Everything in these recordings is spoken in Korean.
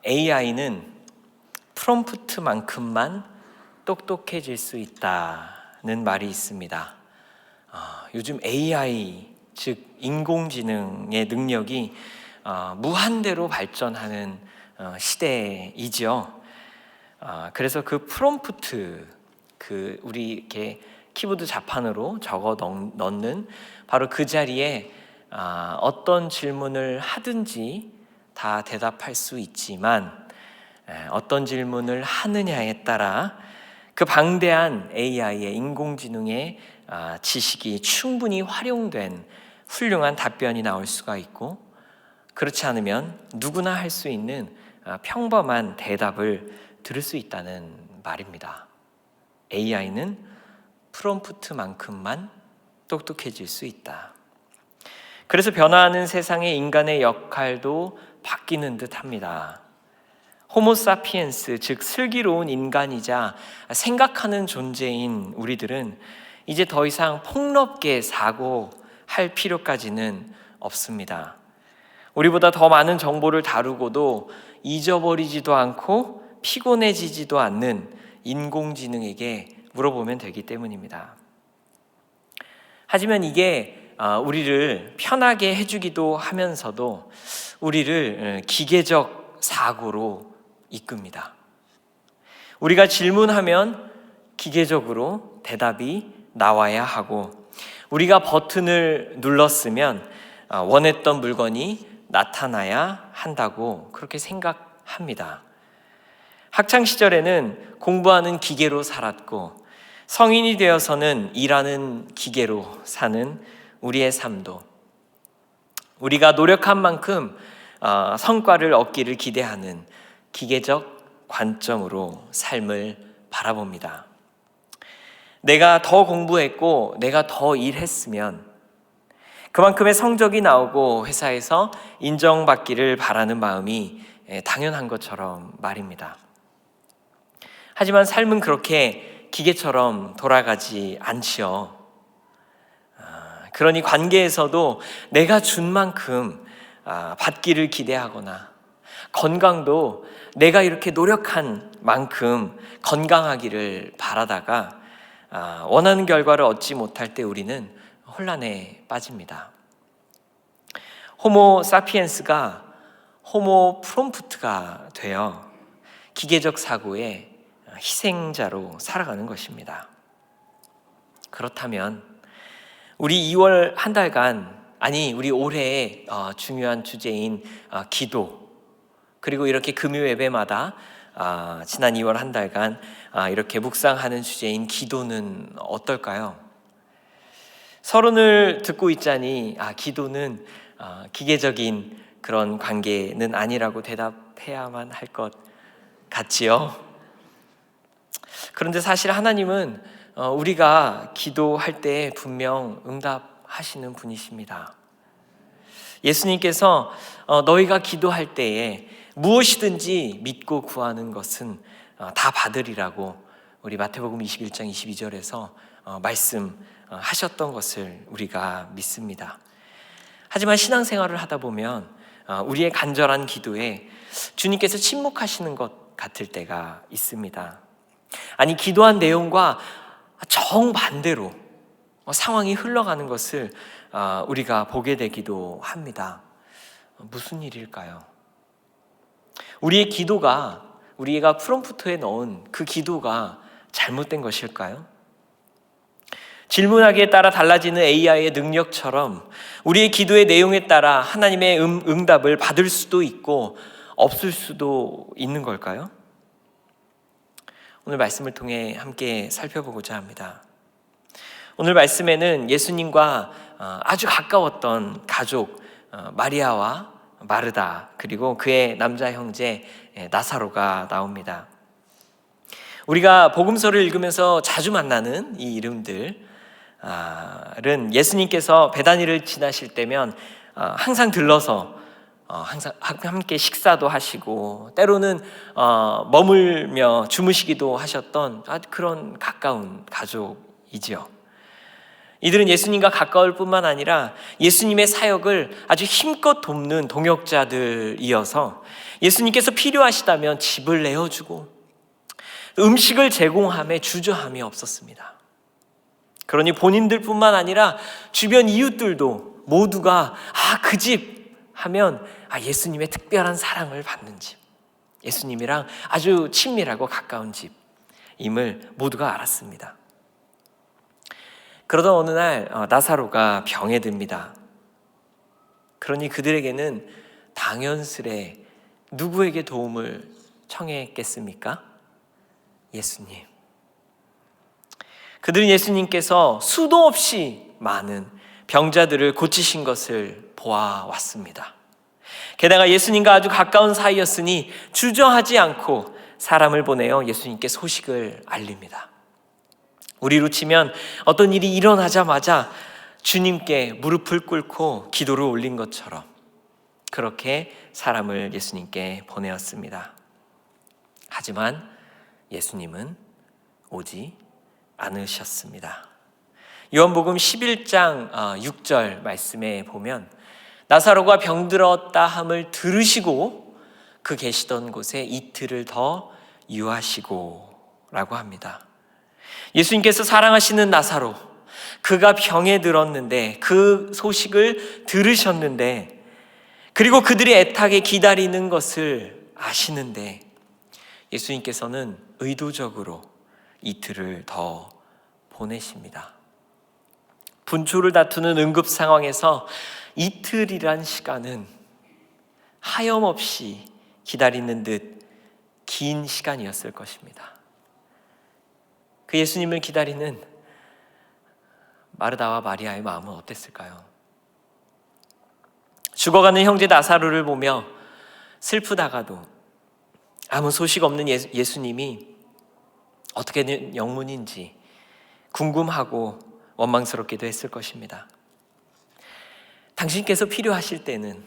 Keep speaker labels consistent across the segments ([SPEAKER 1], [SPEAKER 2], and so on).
[SPEAKER 1] AI는 프롬프트만큼만 똑똑해질 수 있다는 말이 있습니다. 요즘 AI, 즉 인공지능의 능력이 무한대로 발전하는 시대이죠. 그래서 그 프롬프트, 우리 이렇게 키보드 자판으로 적어 넣는 바로 그 자리에 어떤 질문을 하든지 다 대답할 수 있지만 어떤 질문을 하느냐에 따라 그 방대한 AI의 인공지능의 지식이 충분히 활용된 훌륭한 답변이 나올 수가 있고, 그렇지 않으면 누구나 할 수 있는 평범한 대답을 들을 수 있다는 말입니다. AI는 프롬프트만큼만 똑똑해질 수 있다. 그래서 변화하는 세상의 인간의 역할도 바뀌는 듯합니다. 호모사피엔스, 즉 슬기로운 인간이자 생각하는 존재인 우리들은 이제 더 이상 폭넓게 사고할 필요까지는 없습니다. 우리보다 더 많은 정보를 다루고도 잊어버리지도 않고 피곤해지지도 않는 인공지능에게 물어보면 되기 때문입니다. 하지만 이게 우리를 편하게 해주기도 하면서도 우리를 기계적 사고로 이끕니다. 우리가 질문하면 기계적으로 대답이 나와야 하고, 우리가 버튼을 눌렀으면 원했던 물건이 나타나야 한다고 그렇게 생각합니다. 학창 시절에는 공부하는 기계로 살았고, 성인이 되어서는 일하는 기계로 사는 우리의 삶도, 우리가 노력한 만큼 성과를 얻기를 기대하는 기계적 관점으로 삶을 바라봅니다. 내가 더 공부했고 내가 더 일했으면 그만큼의 성적이 나오고 회사에서 인정받기를 바라는 마음이 당연한 것처럼 말입니다. 하지만 삶은 그렇게 기계처럼 돌아가지 않지요. 그러니 관계에서도 내가 준 만큼 받기를 기대하거나, 건강도 내가 이렇게 노력한 만큼 건강하기를 바라다가 원하는 결과를 얻지 못할 때 우리는 혼란에 빠집니다. 호모 사피엔스가 호모 프롬프트가 되어 기계적 사고의 희생자로 살아가는 것입니다. 그렇다면 우리 2월 한 달간, 우리 올해의 중요한 주제인 기도, 그리고 이렇게 금요 예배마다 지난 2월 한 달간 이렇게 묵상하는 주제인 기도는 어떨까요? 서론을 듣고 있자니 기도는 기계적인 그런 관계는 아니라고 대답해야만 할 것 같지요. 그런데 사실 하나님은 우리가 기도할 때 분명 응답하시는 분이십니다. 예수님께서 너희가 기도할 때에 무엇이든지 믿고 구하는 것은 다 받으리라고 우리 마태복음 21장 22절에서 말씀하셨던 것을 우리가 믿습니다. 하지만 신앙생활을 하다 보면 우리의 간절한 기도에 주님께서 침묵하시는 것 같을 때가 있습니다. 기도한 내용과 정반대로 상황이 흘러가는 것을 우리가 보게 되기도 합니다. 무슨 일일까요? 우리의 기도가, 우리가 프롬프트에 넣은 그 기도가 잘못된 것일까요? 질문하기에 따라 달라지는 AI의 능력처럼 우리의 기도의 내용에 따라 하나님의 응답을 받을 수도 있고 없을 수도 있는 걸까요? 오늘 말씀을 통해 함께 살펴보고자 합니다. 오늘 말씀에는 예수님과 아주 가까웠던 가족 마리아와 마르다, 그리고 그의 남자 형제 나사로가 나옵니다. 우리가 복음서를 읽으면서 자주 만나는 이 이름들은 예수님께서 베다니를 지나실 때면 항상 들러서 항상 함께 식사도 하시고 때로는 머물며 주무시기도 하셨던 그런 가까운 가족이지요. 이들은 예수님과 가까울 뿐만 아니라 예수님의 사역을 아주 힘껏 돕는 동역자들이어서 예수님께서 필요하시다면 집을 내어주고 음식을 제공함에 주저함이 없었습니다. 그러니 본인들뿐만 아니라 주변 이웃들도 모두가 그 집 하면 예수님의 특별한 사랑을 받는 집, 예수님이랑 아주 친밀하고 가까운 집임을 모두가 알았습니다. 그러던 어느 날 나사로가 병에 듭니다. 그러니 그들에게는 당연스레 누구에게 도움을 청했겠습니까? 예수님. 그들은 예수님께서 수도 없이 많은 병자들을 고치신 것을 보아왔습니다. 게다가 예수님과 아주 가까운 사이였으니 주저하지 않고 사람을 보내어 예수님께 소식을 알립니다. 우리로 치면 어떤 일이 일어나자마자 주님께 무릎을 꿇고 기도를 올린 것처럼 그렇게 사람을 예수님께 보내었습니다. 하지만 예수님은 오지 않으셨습니다. 요한복음 11장 6절 말씀에 보면 나사로가 병들었다 함을 들으시고 그 계시던 곳에 이틀을 더 유하시고 라고 합니다. 예수님께서 사랑하시는 나사로, 그가 병에 들었는데 그 소식을 들으셨는데 그리고 그들이 애타게 기다리는 것을 아시는데 예수님께서는 의도적으로 이틀을 더 보내십니다. 분초를 다투는 응급 상황에서 이틀이란 시간은 하염없이 기다리는 듯 긴 시간이었을 것입니다. 그 예수님을 기다리는 마르다와 마리아의 마음은 어땠을까요? 죽어가는 형제 나사로를 보며 슬프다가도 아무 소식 없는 예수님이 어떻게 된 영문인지 궁금하고 원망스럽기도 했을 것입니다. 당신께서 필요하실 때는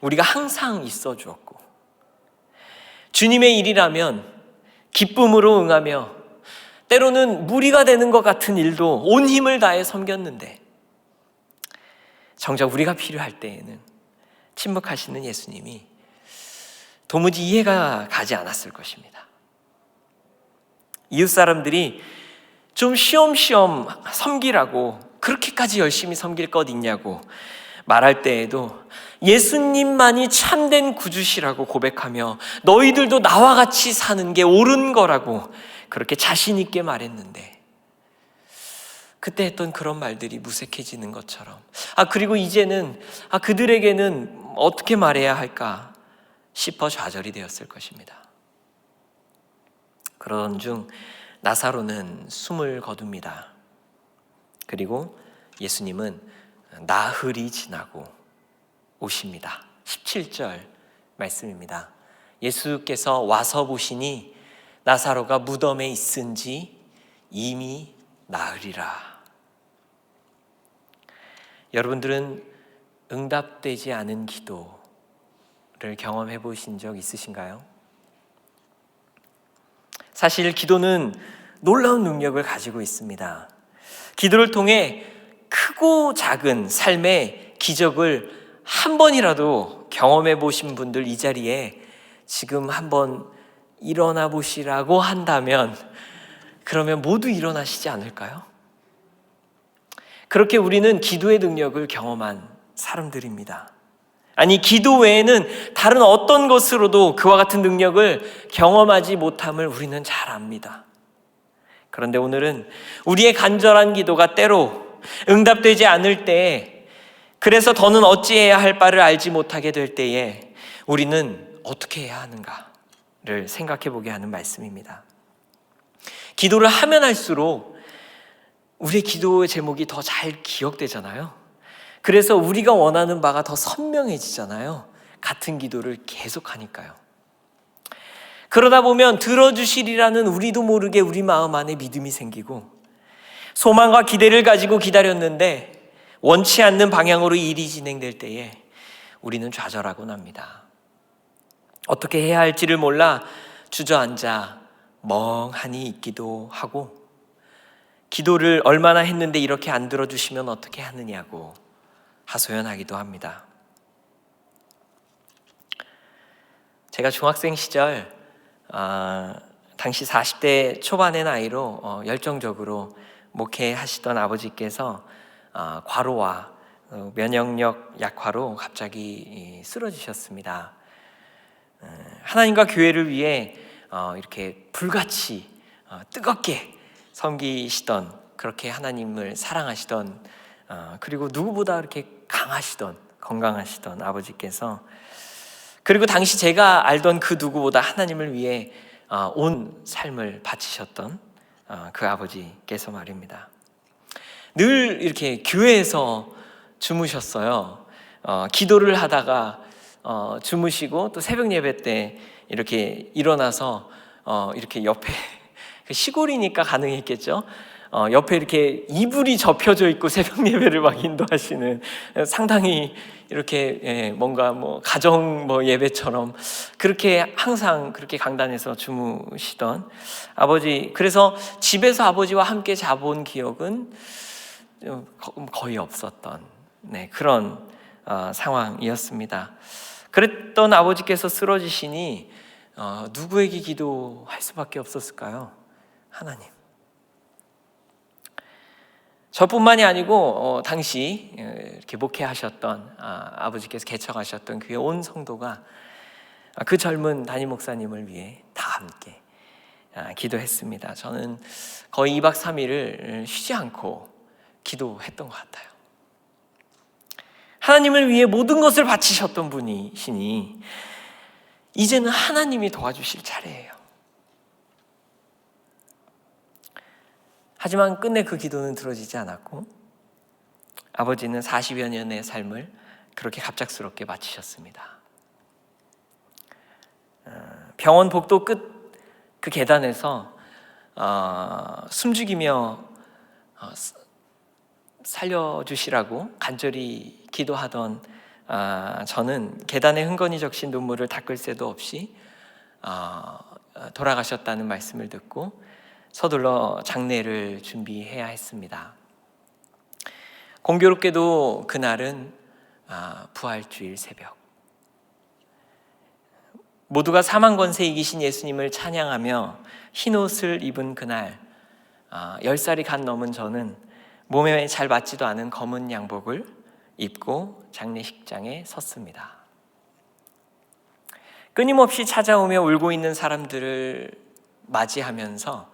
[SPEAKER 1] 우리가 항상 있어 주었고 주님의 일이라면 기쁨으로 응하며 때로는 무리가 되는 것 같은 일도 온 힘을 다해 섬겼는데 정작 우리가 필요할 때에는 침묵하시는 예수님이 도무지 이해가 가지 않았을 것입니다. 이웃 사람들이 좀 쉬엄쉬엄 섬기라고 그렇게까지 열심히 섬길 것 있냐고 말할 때에도 예수님만이 참된 구주시라고 고백하며 너희들도 나와 같이 사는 게 옳은 거라고 그렇게 자신 있게 말했는데 그때 했던 그런 말들이 무색해지는 것처럼 그리고 이제는 그들에게는 어떻게 말해야 할까 싶어 좌절이 되었을 것입니다. 그런 중 나사로는 숨을 거둡니다. 그리고 예수님은 나흘이 지나고 오십니다. 17절 말씀입니다. 예수께서 와서 보시니 나사로가 무덤에 있은지 이미 나흘이라. 여러분들은 응답되지 않은 기도를 경험해 보신 적 있으신가요? 사실 기도는 놀라운 능력을 가지고 있습니다. 기도를 통해 크고 작은 삶의 기적을 한 번이라도 경험해 보신 분들 이 자리에 지금 한번 일어나 보시라고 한다면 그러면 모두 일어나시지 않을까요? 그렇게 우리는 기도의 능력을 경험한 사람들입니다. 아니, 기도 외에는 다른 어떤 것으로도 그와 같은 능력을 경험하지 못함을 우리는 잘 압니다. 그런데 오늘은 우리의 간절한 기도가 때로 응답되지 않을 때에, 그래서 더는 어찌해야 할 바를 알지 못하게 될 때에 우리는 어떻게 해야 하는가를 생각해 보게 하는 말씀입니다. 기도를 하면 할수록 우리의 기도의 제목이 더 잘 기억되잖아요. 그래서 우리가 원하는 바가 더 선명해지잖아요. 같은 기도를 계속하니까요. 그러다 보면 들어주시리라는 우리도 모르게 우리 마음 안에 믿음이 생기고 소망과 기대를 가지고 기다렸는데 원치 않는 방향으로 일이 진행될 때에 우리는 좌절하곤 합니다. 어떻게 해야 할지를 몰라 주저앉아 멍하니 있기도 하고 기도를 얼마나 했는데 이렇게 안 들어주시면 어떻게 하느냐고 하소연하기도 합니다. 제가 중학생 시절 당시 40대 초반의 나이로 열정적으로 목회하시던 아버지께서 과로와 면역력 약화로 갑자기 쓰러지셨습니다. 하나님과 교회를 위해 이렇게 불같이 뜨겁게 섬기시던, 그렇게 하나님을 사랑하시던, 그리고 누구보다 이렇게 강하시던, 건강하시던 아버지께서, 그리고 당시 제가 알던 그 누구보다 하나님을 위해 온 삶을 바치셨던 그 아버지께서 말입니다. 늘 이렇게 교회에서 주무셨어요. 기도를 하다가 주무시고 또 새벽 예배 때 이렇게 일어나서 이렇게 옆에 시골이니까 가능했겠죠. 옆에 이렇게 이불이 접혀져 있고 새벽 예배를 막 인도하시는, 상당히 이렇게 뭔가 가정 예배처럼 그렇게 항상 그렇게 강단에서 주무시던 아버지. 그래서 집에서 아버지와 함께 자본 기억은 거의 없었던 그런 상황이었습니다. 그랬던 아버지께서 쓰러지시니 누구에게 기도할 수밖에 없었을까요? 하나님. 저뿐만이 아니고 당시 이렇게 목회하셨던 아버지께서 개척하셨던 교회 온 성도가 그 젊은 담임 목사님을 위해 다 함께 기도했습니다. 저는 거의 2박 3일을 쉬지 않고 기도했던 것 같아요. 하나님을 위해 모든 것을 바치셨던 분이시니 이제는 하나님이 도와주실 차례예요. 하지만 끝내 그 기도는 들어지지 않았고 아버지는 40여 년의 삶을 그렇게 갑작스럽게 마치셨습니다. 병원 복도 끝 그 계단에서 숨죽이며 살려주시라고 간절히 기도하던 저는 계단에 흥건히 적신 눈물을 닦을 새도 없이 돌아가셨다는 말씀을 듣고 서둘러 장례를 준비해야 했습니다. 공교롭게도 그날은 부활주일 새벽, 모두가 사망 권세 이기신 예수님을 찬양하며 흰옷을 입은 그날 10살이 갓 넘은 저는 몸에 잘 맞지도 않은 검은 양복을 입고 장례식장에 섰습니다. 끊임없이 찾아오며 울고 있는 사람들을 맞이하면서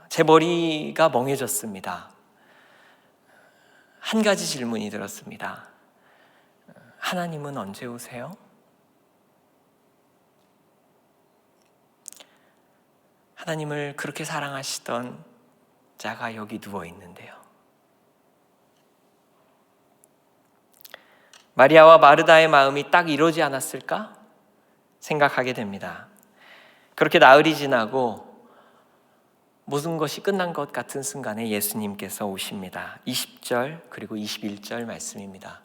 [SPEAKER 1] 제 머리가 멍해졌습니다. 한 가지 질문이 들었습니다. 하나님은 언제 오세요? 하나님을 그렇게 사랑하시던 자가 여기 누워 있는데요. 마리아와 마르다의 마음이 딱 이러지 않았을까 생각하게 됩니다. 그렇게 나흘이 지나고 모든 것이 끝난 것 같은 순간에 예수님께서 오십니다. 20절 그리고 21절 말씀입니다.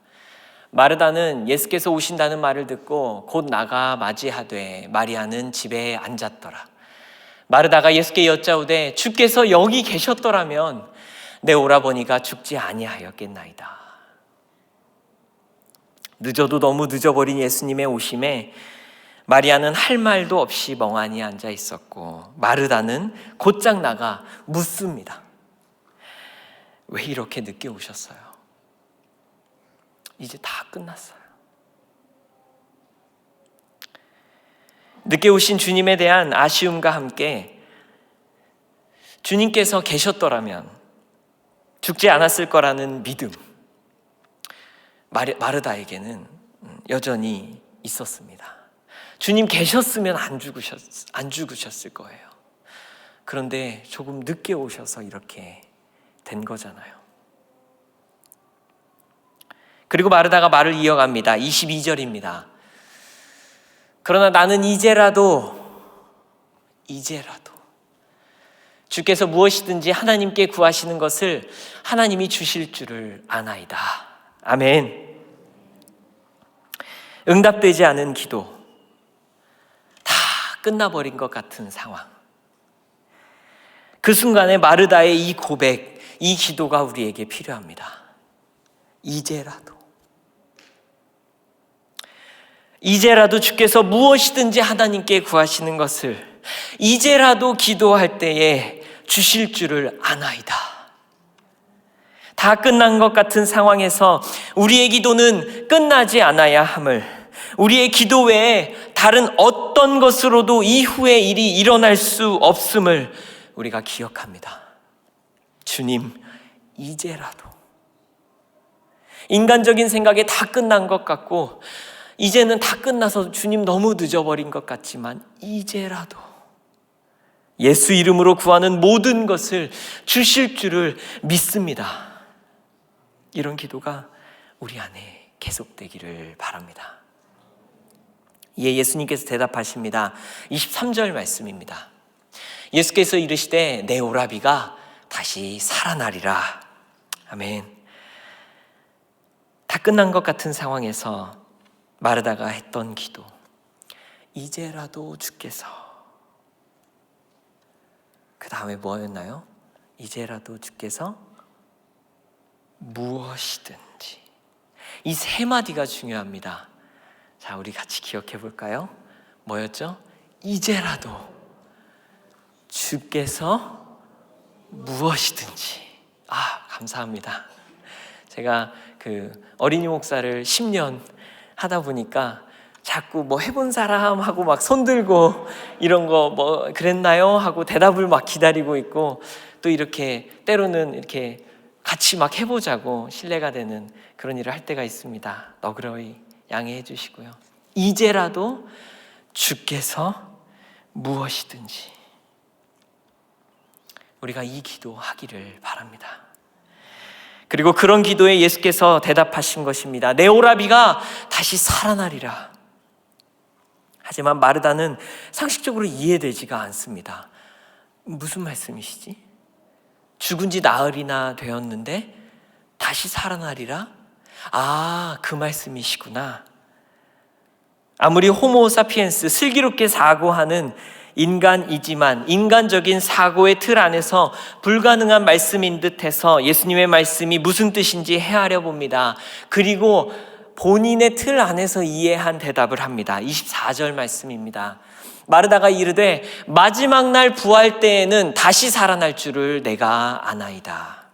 [SPEAKER 1] 마르다는 예수께서 오신다는 말을 듣고 곧 나가 맞이하되 마리아는 집에 앉았더라. 마르다가 예수께 여짜오되 주께서 여기 계셨더라면 내 오라버니가 죽지 아니하였겠나이다. 늦어도 너무 늦어버린 예수님의 오심에 마리아는 할 말도 없이 멍하니 앉아 있었고 마르다는 곧장 나가 묻습니다. 왜 이렇게 늦게 오셨어요? 이제 다 끝났어요. 늦게 오신 주님에 대한 아쉬움과 함께 주님께서 계셨더라면 죽지 않았을 거라는 믿음, 마르다에게는 여전히 있었습니다. 주님 계셨으면 안 죽으셨을 거예요. 그런데 조금 늦게 오셔서 이렇게 된 거잖아요. 그리고 마르다가 말을 이어갑니다. 22절입니다. 그러나 나는 이제라도 주께서 무엇이든지 하나님께 구하시는 것을 하나님이 주실 줄을 아나이다. 아멘. 응답되지 않은 기도, 다 끝나버린 것 같은 상황. 그 순간에 마르다의 이 고백, 이 기도가 우리에게 필요합니다. 이제라도 주께서 무엇이든지 하나님께 구하시는 것을 이제라도 기도할 때에 주실 줄을 아나이다. 다 끝난 것 같은 상황에서 우리의 기도는 끝나지 않아야 함을, 우리의 기도 외에 다른 어떤 것으로도 이후에 일이 일어날 수 없음을 우리가 기억합니다. 주님, 이제라도. 인간적인 생각에 다 끝난 것 같고 이제는 다 끝나서 주님 너무 늦어버린 것 같지만 이제라도 예수 이름으로 구하는 모든 것을 주실 줄을 믿습니다. 이런 기도가 우리 안에 계속되기를 바랍니다. 이에 예수님께서 대답하십니다. 23절 말씀입니다. 예수께서 이르시되 내 오라비가 다시 살아나리라. 아멘. 다 끝난 것 같은 상황에서 마르다가 했던 기도, 이제라도 주께서. 그 다음에 뭐였나요? 이제라도 주께서 무엇이든지. 이 세 마디가 중요합니다. 자, 우리 같이 기억해 볼까요? 뭐였죠? 이제라도 주께서 무엇이든지. 감사합니다. 제가 어린이 목사를 10년 하다 보니까 자꾸 뭐 해본 사람하고 막 손들고 이런 거 뭐 그랬나요? 하고 대답을 막 기다리고 있고, 또 이렇게 때로는 이렇게 같이 막 해보자고 신뢰가 되는 그런 일을 할 때가 있습니다. 너그러이 양해해 주시고요. 이제라도 주께서 무엇이든지. 우리가 이 기도 하기를 바랍니다. 그리고 그런 기도에 예수께서 대답하신 것입니다. 내 오라비가 다시 살아나리라. 하지만 마르다는 상식적으로 이해되지가 않습니다. 무슨 말씀이시지? 죽은 지 나흘이나 되었는데 다시 살아나리라? 그 말씀이시구나. 아무리 호모 사피엔스, 슬기롭게 사고하는 인간이지만 인간적인 사고의 틀 안에서 불가능한 말씀인 듯해서 예수님의 말씀이 무슨 뜻인지 헤아려 봅니다. 그리고 본인의 틀 안에서 이해한 대답을 합니다. 24절 말씀입니다. 마르다가 이르되 마지막 날 부활 때에는 다시 살아날 줄을 내가 아나이다.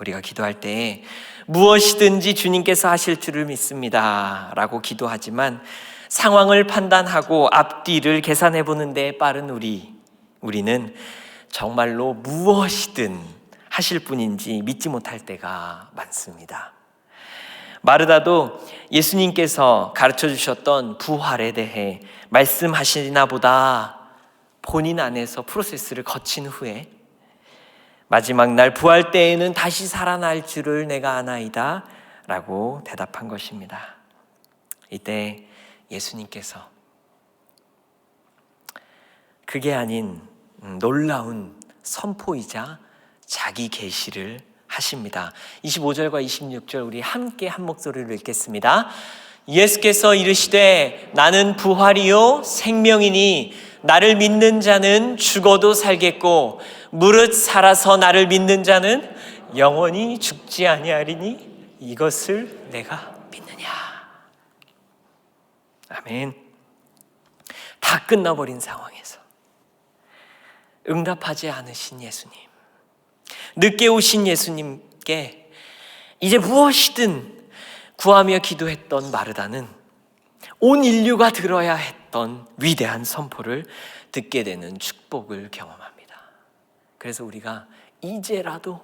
[SPEAKER 1] 우리가 기도할 때에 무엇이든지 주님께서 하실 줄을 믿습니다 라고 기도하지만 상황을 판단하고 앞뒤를 계산해 보는 데 빠른 우리는 정말로 무엇이든 하실 분인지 믿지 못할 때가 많습니다. 마르다도 예수님께서 가르쳐 주셨던 부활에 대해 말씀하시나 보다 본인 안에서 프로세스를 거친 후에 마지막 날 부활 때에는 다시 살아날 줄을 내가 아나이다 라고 대답한 것입니다. 이때 예수님께서 그게 아닌 놀라운 선포이자 자기 계시를 하십니다. 25절과 26절 우리 함께 한 목소리로 읽겠습니다. 예수께서 이르시되 나는 부활이요 생명이니 나를 믿는 자는 죽어도 살겠고 무릇 살아서 나를 믿는 자는 영원히 죽지 아니하리니 이것을 내가 믿느냐. 아멘. 다 끝나버린 상황에서 응답하지 않으신 예수님, 늦게 오신 예수님께 이제 무엇이든 구하며 기도했던 마르다는 온 인류가 들어야 했던 위대한 선포를 듣게 되는 축복을 경험합니다. 그래서 우리가 이제라도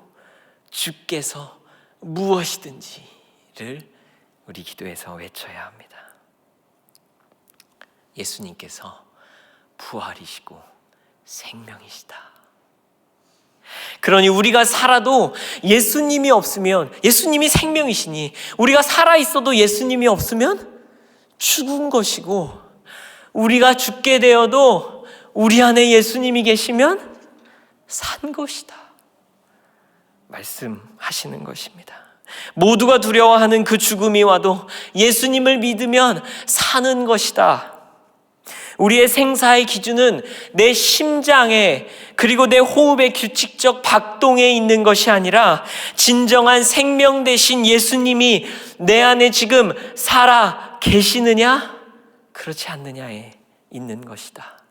[SPEAKER 1] 주께서 무엇이든지를 우리 기도에서 외쳐야 합니다. 예수님께서 부활이시고 생명이시다. 그러니 우리가 살아도 예수님이 없으면, 예수님이 생명이시니 우리가 살아있어도 예수님이 없으면 죽은 것이고, 우리가 죽게 되어도 우리 안에 예수님이 계시면 산 것이다 말씀하시는 것입니다. 모두가 두려워하는 그 죽음이 와도 예수님을 믿으면 사는 것이다. 우리의 생사의 기준은 내 심장에 그리고 내 호흡의 규칙적 박동에 있는 것이 아니라 진정한 생명 되신 예수님이 내 안에 지금 살아 계시느냐 그렇지 않느냐에 있는 것이다.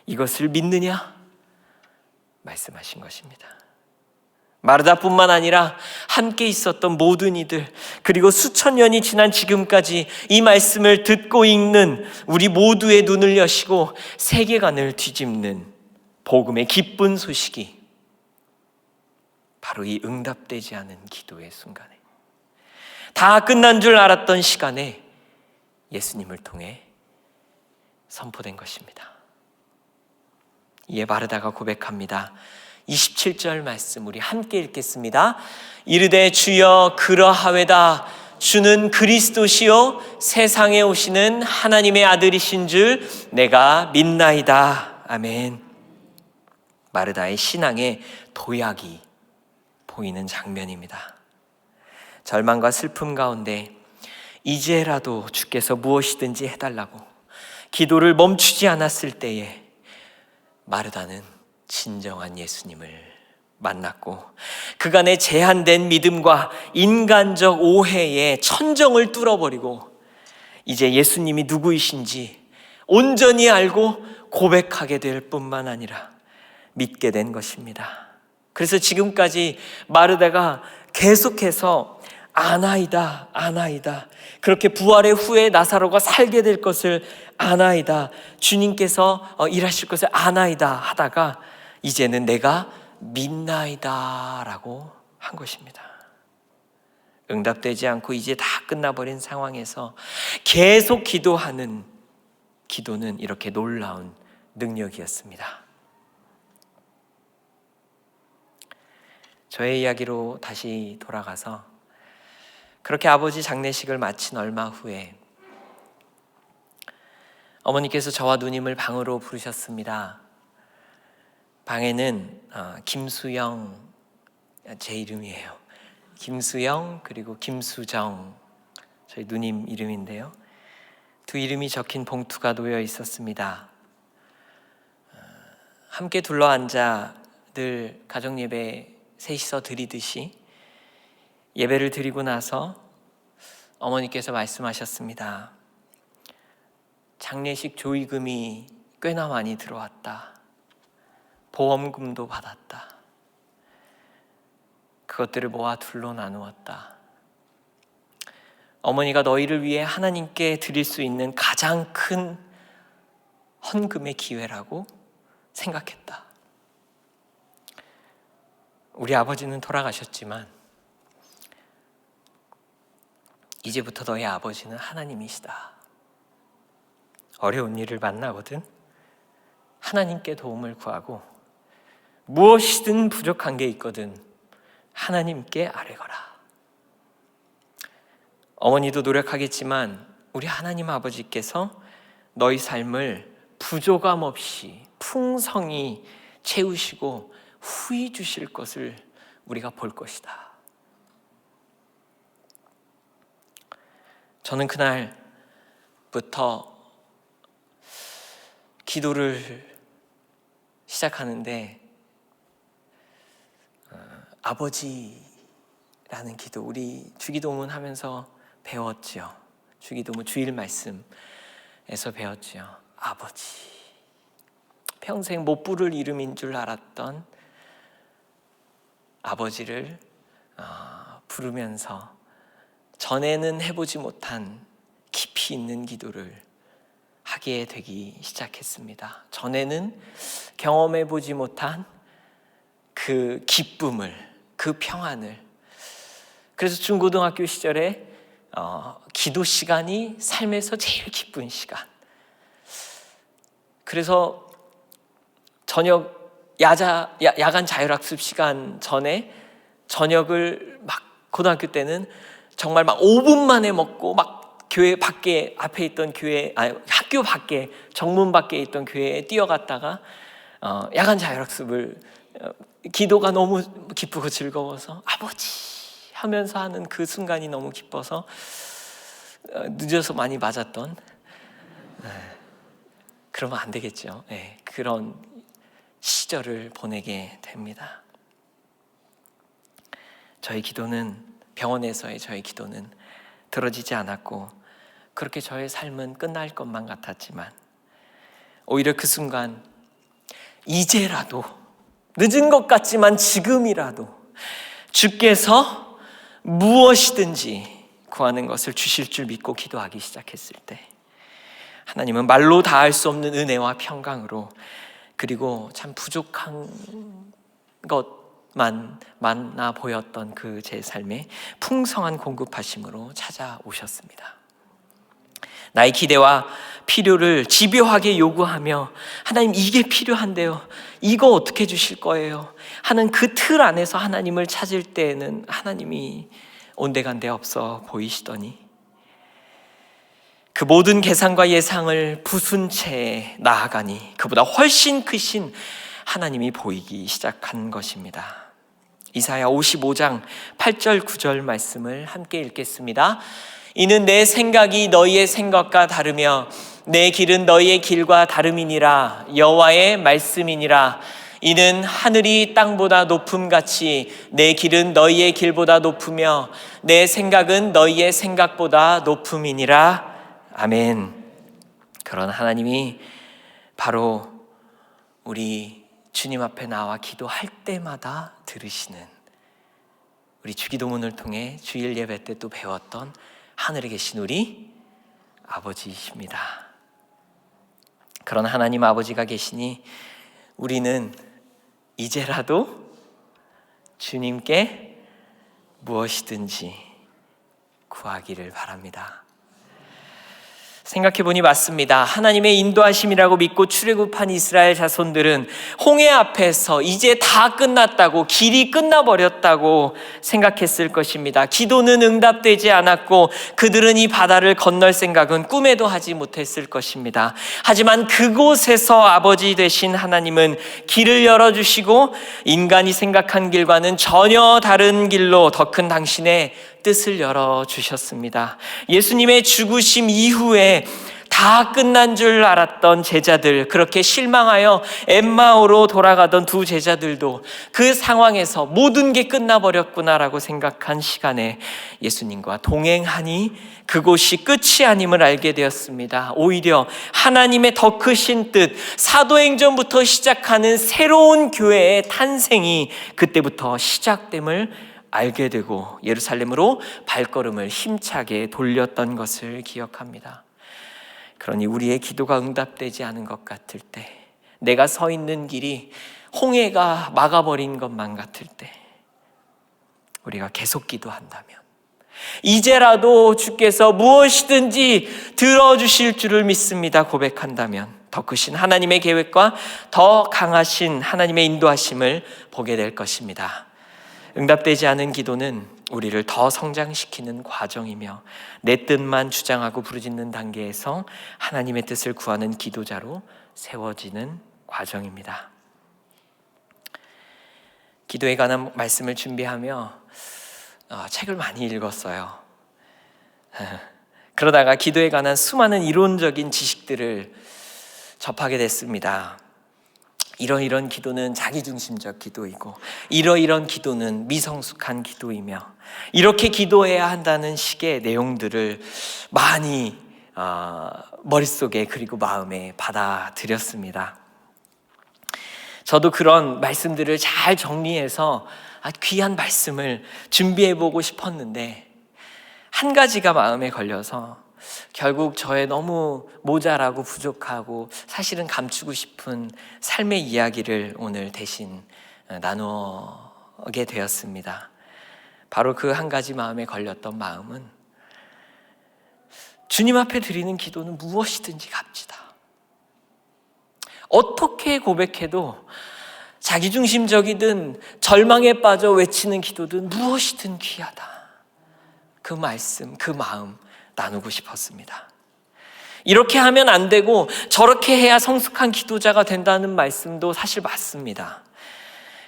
[SPEAKER 1] 이것을 믿느냐 말씀하신 것입니다. 마르다뿐만 아니라 함께 있었던 모든 이들, 그리고 수천 년이 지난 지금까지 이 말씀을 듣고 읽는 우리 모두의 눈을 여시고 세계관을 뒤집는 복음의 기쁜 소식이 바로 이 응답되지 않은 기도의 순간에, 다 끝난 줄 알았던 시간에 예수님을 통해 선포된 것입니다. 이에 마르다가 고백합니다. 27절 말씀 우리 함께 읽겠습니다. 이르되 주여 그러하외다. 주는 그리스도시요 세상에 오시는 하나님의 아들이신 줄 내가 믿나이다. 아멘. 마르다의 신앙의 도약이 보이는 장면입니다. 절망과 슬픔 가운데 이제라도 주께서 무엇이든지 해달라고 기도를 멈추지 않았을 때에 마르다는 진정한 예수님을 만났고 그간의 제한된 믿음과 인간적 오해의 천정을 뚫어버리고 이제 예수님이 누구이신지 온전히 알고 고백하게 될 뿐만 아니라 믿게 된 것입니다. 그래서 지금까지 마르다가 계속해서 아나이다, 아나이다, 그렇게 부활의 후에 나사로가 살게 될 것을 아나이다, 주님께서 일하실 것을 아나이다 하다가 이제는 내가 믿나이다 라고 한 것입니다. 응답되지 않고 이제 다 끝나버린 상황에서 계속 기도하는 기도는 이렇게 놀라운 능력이었습니다. 저의 이야기로 다시 돌아가서 그렇게 아버지 장례식을 마친 얼마 후에 어머니께서 저와 누님을 방으로 부르셨습니다. 방에는 김수영, 제 이름이에요. 김수영 그리고 김수정, 저희 누님 이름인데요. 두 이름이 적힌 봉투가 놓여 있었습니다. 함께 둘러앉아 늘 가정예배 셋이서 드리듯이 예배를 드리고 나서 어머니께서 말씀하셨습니다. 장례식 조의금이 꽤나 많이 들어왔다. 보험금도 받았다. 그것들을 모아 둘로 나누었다. 어머니가 너희를 위해 하나님께 드릴 수 있는 가장 큰 헌금의 기회라고 생각했다. 우리 아버지는 돌아가셨지만 이제부터 너희 아버지는 하나님이시다. 어려운 일을 만나거든 하나님께 도움을 구하고 무엇이든 부족한 게 있거든 하나님께 아뢰거라. 어머니도 노력하겠지만 우리 하나님 아버지께서 너희 삶을 부족함 없이 풍성히 채우시고 후히 주실 것을 우리가 볼 것이다. 저는 그날부터 기도를 시작하는데 아버지라는 기도, 우리 주기도문 하면서 배웠죠. 주기도문 주일 말씀에서 배웠죠. 아버지, 평생 못 부를 이름인 줄 알았던 아버지를 부르면서 전에는 해보지 못한 깊이 있는 기도를 하게 되기 시작했습니다. 전에는 경험해보지 못한 그 기쁨을, 그 평안을. 그래서 중고등학교 시절에 기도 시간이 삶에서 제일 기쁜 시간. 그래서 저녁 야간 자율학습 시간 전에 저녁을 막 고등학교 때는 정말 막 5분 만에 먹고 막 교회 밖에 앞에 있던 학교 밖에 정문 밖에 있던 교회에 뛰어갔다가 야간 자율학습을 기도가 너무 기쁘고 즐거워서 아버지 하면서 하는 그 순간이 너무 기뻐서 늦어서 많이 맞았던 그러면 안 되겠죠. 그런 시절을 보내게 됩니다. 저희 기도는, 병원에서의 저희 기도는 들어지지 않았고 그렇게 저의 삶은 끝날 것만 같았지만 오히려 그 순간 이제라도, 늦은 것 같지만 지금이라도 주께서 무엇이든지 구하는 것을 주실 줄 믿고 기도하기 시작했을 때 하나님은 말로 다할 수 없는 은혜와 평강으로, 그리고 참 부족한 것만 많아 보였던 그 제 삶에 풍성한 공급하심으로 찾아오셨습니다. 나의 기대와 필요를 집요하게 요구하며 하나님 이게 필요한데요, 이거 어떻게 주실 거예요? 하는 그 틀 안에서 하나님을 찾을 때에는 하나님이 온데간데 없어 보이시더니 그 모든 계산과 예상을 부순 채 나아가니 그보다 훨씬 크신 하나님이 보이기 시작한 것입니다. 이사야 55장 8절 9절 말씀을 함께 읽겠습니다. 이는 내 생각이 너희의 생각과 다르며 내 길은 너희의 길과 다름이니라. 여호와의 말씀이니라. 이는 하늘이 땅보다 높음같이 내 길은 너희의 길보다 높으며 내 생각은 너희의 생각보다 높음이니라. 아멘. 그런 하나님이 바로 우리 주님 앞에 나와 기도할 때마다 들으시는, 우리 주기도문을 통해 주일 예배 때 또 배웠던 하늘에 계신 우리 아버지이십니다. 그런 하나님 아버지가 계시니 우리는 이제라도 주님께 무엇이든지 구하기를 바랍니다. 생각해보니 맞습니다. 하나님의 인도하심이라고 믿고 출애굽한 이스라엘 자손들은 홍해 앞에서 이제 다 끝났다고, 길이 끝나버렸다고 생각했을 것입니다. 기도는 응답되지 않았고 그들은 이 바다를 건널 생각은 꿈에도 하지 못했을 것입니다. 하지만 그곳에서 아버지 되신 하나님은 길을 열어주시고 인간이 생각한 길과는 전혀 다른 길로 더 큰 당신의 뜻을 열어주셨습니다. 예수님의 죽으심 이후에 다 끝난 줄 알았던 제자들, 그렇게 실망하여 엠마오로 돌아가던 두 제자들도 그 상황에서 모든 게 끝나버렸구나라고 생각한 시간에 예수님과 동행하니 그곳이 끝이 아님을 알게 되었습니다. 오히려 하나님의 더 크신 뜻, 사도행전부터 시작하는 새로운 교회의 탄생이 그때부터 시작됨을 알게 되고 예루살렘으로 발걸음을 힘차게 돌렸던 것을 기억합니다. 그러니 우리의 기도가 응답되지 않은 것 같을 때, 내가 서 있는 길이 홍해가 막아버린 것만 같을 때 우리가 계속 기도한다면, 이제라도 주께서 무엇이든지 들어주실 줄을 믿습니다 고백한다면 더 크신 하나님의 계획과 더 강하신 하나님의 인도하심을 보게 될 것입니다. 응답되지 않은 기도는 우리를 더 성장시키는 과정이며 내 뜻만 주장하고 부르짖는 단계에서 하나님의 뜻을 구하는 기도자로 세워지는 과정입니다. 기도에 관한 말씀을 준비하며 책을 많이 읽었어요. 그러다가 기도에 관한 수많은 이론적인 지식들을 접하게 됐습니다. 이런 기도는 자기중심적 기도이고 이런 기도는 미성숙한 기도이며 이렇게 기도해야 한다는 식의 내용들을 많이 머릿속에 그리고 마음에 받아들였습니다. 저도 그런 말씀들을 잘 정리해서 귀한 말씀을 준비해보고 싶었는데 한 가지가 마음에 걸려서 결국 저의 너무 모자라고 부족하고 사실은 감추고 싶은 삶의 이야기를 오늘 대신 나누게 되었습니다. 바로 그 한 가지 마음에 걸렸던 마음은 주님 앞에 드리는 기도는 무엇이든지 값지다. 어떻게 고백해도 자기중심적이든 절망에 빠져 외치는 기도든 무엇이든 귀하다. 그 말씀, 그 마음 나누고 싶었습니다. 이렇게 하면 안 되고 저렇게 해야 성숙한 기도자가 된다는 말씀도 사실 맞습니다.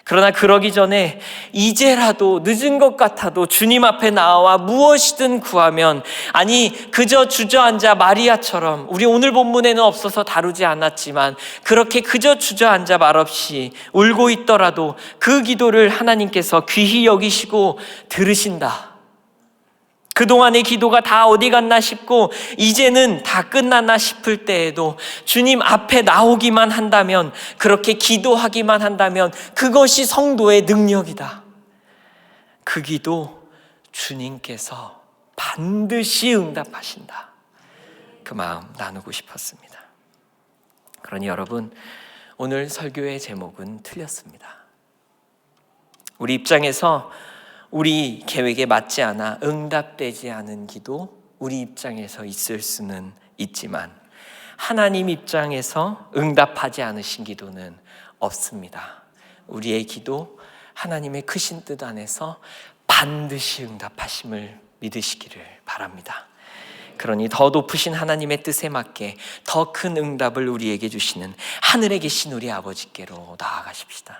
[SPEAKER 1] 그러나 그러기 전에 이제라도 늦은 것 같아도 주님 앞에 나와 무엇이든 구하면, 아니 그저 주저앉아 마리아처럼, 우리 오늘 본문에는 없어서 다루지 않았지만 그렇게 그저 주저앉아 말없이 울고 있더라도 그 기도를 하나님께서 귀히 여기시고 들으신다. 그동안의 기도가 다 어디 갔나 싶고 이제는 다 끝났나 싶을 때에도 주님 앞에 나오기만 한다면, 그렇게 기도하기만 한다면 그것이 성도의 능력이다. 그 기도 주님께서 반드시 응답하신다. 그 마음 나누고 싶었습니다. 그러니 여러분, 오늘 설교의 제목은 틀렸습니다. 우리 입장에서 우리 계획에 맞지 않아 응답되지 않은 기도, 우리 입장에서 있을 수는 있지만 하나님 입장에서 응답하지 않으신 기도는 없습니다. 우리의 기도, 하나님의 크신 뜻 안에서 반드시 응답하심을 믿으시기를 바랍니다. 그러니 더 높으신 하나님의 뜻에 맞게 더 큰 응답을 우리에게 주시는 하늘에 계신 우리 아버지께로 나아가십시다.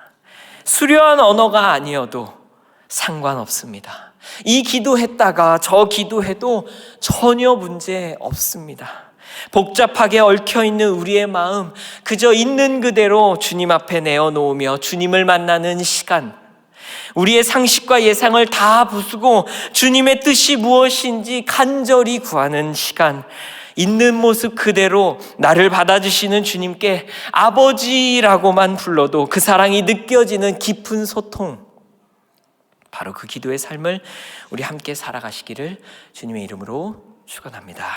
[SPEAKER 1] 수려한 언어가 아니어도 상관없습니다. 이 기도했다가 저 기도해도 전혀 문제 없습니다. 복잡하게 얽혀있는 우리의 마음 그저 있는 그대로 주님 앞에 내어놓으며 주님을 만나는 시간, 우리의 상식과 예상을 다 부수고 주님의 뜻이 무엇인지 간절히 구하는 시간, 있는 모습 그대로 나를 받아주시는 주님께 아버지라고만 불러도 그 사랑이 느껴지는 깊은 소통, 바로 그 기도의 삶을 우리 함께 살아가시기를 주님의 이름으로 축원합니다.